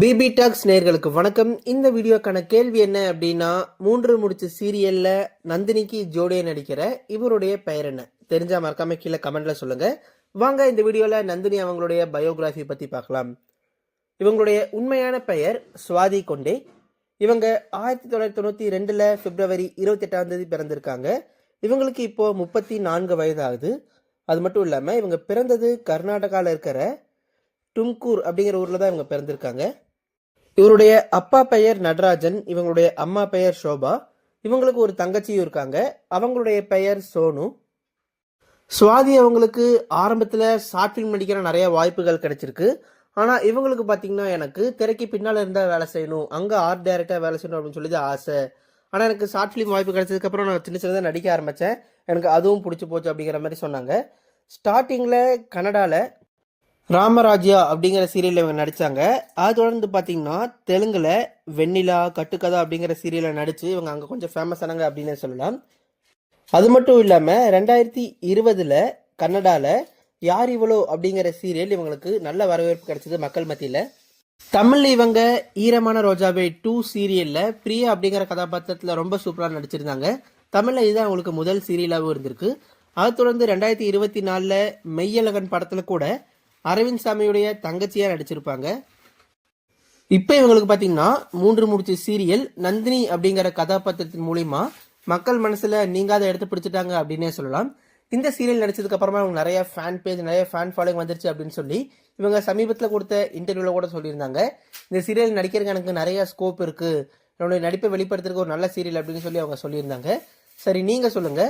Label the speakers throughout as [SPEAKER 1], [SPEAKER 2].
[SPEAKER 1] BP tax நேயர்களுக்கு வணக்கம். இந்த வீடியோக்கான கேள்வி என்ன அப்படின்னா, 3 முடிச்சு சீரியல்ல நந்தினிக்கு ஜோடியா நடிக்கிற இவருடைய பெயர் என்ன? தெரிஞ்சா மறக்காம கீழே கமெண்ட்ல சொல்லுங்க. வாங்க இந்த வீடியோல நந்தினி அவங்களுடைய பயோகிராஃபி பத்தி பார்க்கலாம். இவங்களுடைய உண்மையான பெயர் சுவாதி கொண்டே. இவங்க 1992 பிப்ரவரி 28ஆம் தேதி பிறந்திருக்காங்க. இவங்களுக்கு இப்போ 34 வயது ஆகுது. அது மட்டும் இல்லாம இவங்க பிறந்தது கர்நாடகாவில் இருக்கிற டும்கூர் அப்படிங்கிற ஊர்ல தான் இவங்க பிறந்திருக்காங்க. இவருடைய அப்பா பெயர் நடராஜன், இவங்களுடைய அம்மா பெயர் ஷோபா. இவங்களுக்கு ஒரு தங்கச்சியும் இருக்காங்க. அவங்களுடைய பெயர் சோனு. சுவாதி அவங்களுக்கு ஆரம்பத்தில் ஷார்ட் ஃபிலிம் நடிக்கிற நிறைய வாய்ப்புகள் கிடைச்சிருக்கு. ஆனால் இவங்களுக்கு பார்த்தீங்கன்னா, எனக்கு திரைக்கு பின்னால் இருந்தால் வேலை செய்யணும், அங்கே ஆர்ட் டைரக்டாக வேலை செய்யணும் அப்படின்னு சொல்லி ஆசை. ஆனால் எனக்கு ஷார்ட் ஃபிலிம் வாய்ப்பு கிடைச்சதுக்கப்புறம் நான் சின்ன சின்னதாக நடிக்க ஆரம்பித்தேன். எனக்கு அதுவும் பிடிச்சி போச்சு அப்படிங்கிற மாதிரி சொன்னாங்க. ஸ்டார்டிங்கில் கன்னடாவில் ராமராஜ்யா அப்படிங்கிற சீரியலில் இவங்க நடித்தாங்க. அது தொடர்ந்து பார்த்தீங்கன்னா தெலுங்கில் வெண்ணிலா, கட்டுக்கதா அப்படிங்கிற சீரியலில் நடித்து இவங்க அங்கே கொஞ்சம் ஃபேமஸ் ஆனாங்க அப்படின்னு சொல்லலாம். அது மட்டும் இல்லாமல் 2020 கன்னடாவில் யார் இவ்வளோ அப்படிங்கிற சீரியல் இவங்களுக்கு நல்ல வரவேற்பு கிடைச்சது மக்கள் மத்தியில். தமிழில் இவங்க ஈரமான ரோஜாவே 2 சீரியலில் பிரியா அப்படிங்கிற கதாபாத்திரத்தில் ரொம்ப சூப்பராக நடிச்சிருந்தாங்க. தமிழில் இதுதான் அவங்களுக்கு முதல் சீரியலாகவும் இருந்திருக்கு. அது தொடர்ந்து 2024 மெய்யழகன் படத்தில் கூட அரவிந்த் சாமியுடைய தங்கச்சியாக நடிச்சிருப்பாங்க. இப்போ இவங்களுக்கு பார்த்தீங்கன்னா 3 முடிச்சு சீரியல் நந்தினி அப்படிங்கிற கதாபாத்திரத்தின் மூலிமா மக்கள் மனசில் நீங்காத எடுத்து பிடிச்சிட்டாங்க அப்படின்னே சொல்லலாம். இந்த சீரியல் நடிச்சதுக்கு அப்புறமா இவங்க நிறைய ஃபேன் பேஜ், நிறைய ஃபேன் ஃபாலோயிங் வந்துருச்சு அப்படின்னு சொல்லி இவங்க சமீபத்தில் கொடுத்த இன்டர்வியூவில் கூட சொல்லியிருந்தாங்க. இந்த சீரியல் நடிக்கிறதுக்கு எனக்கு நிறைய ஸ்கோப் இருக்கு, என்னுடைய நடிப்பை வெளிப்படுத்துறதுக்கு ஒரு நல்ல சீரியல் அப்படின்னு சொல்லி அவங்க சொல்லியிருந்தாங்க. சரி, நீங்க சொல்லுங்க,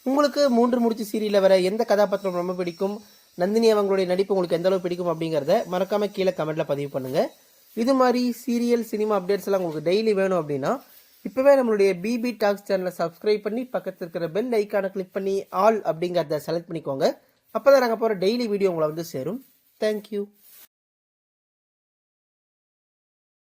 [SPEAKER 1] உங்களுக்கு 3 முடிச்சு சீரியலில் வர எந்த கதாபாத்திரம் ரொம்ப பிடிக்கும்? நந்தினி அவங்களுடைய நடிப்பு உங்களுக்கு எந்த அளவு பிடிக்கும் அப்படிங்கிறத மறக்காம கீழே கமெண்ட்ல பதிவு பண்ணுங்க. இது மாதிரி சீரியல், சினிமா அப்டேட்ஸ் எல்லாம் உங்களுக்கு டெய்லி வேணும் அப்படின்னா இப்பவே நம்மளுடைய பிபி டாக்ஸ் சேனலை சப்ஸ்கிரைப் பண்ணி பக்கத்தில் இருக்கிற பெல் ஐக்கானை கிளிக் பண்ணி ஆல் அப்படிங்கிறத செலக்ட் பண்ணிக்கோங்க. அப்போதான் நாங்கள் போகிற டெய்லி வீடியோ உங்களை வந்து சேரும். தேங்க்யூ.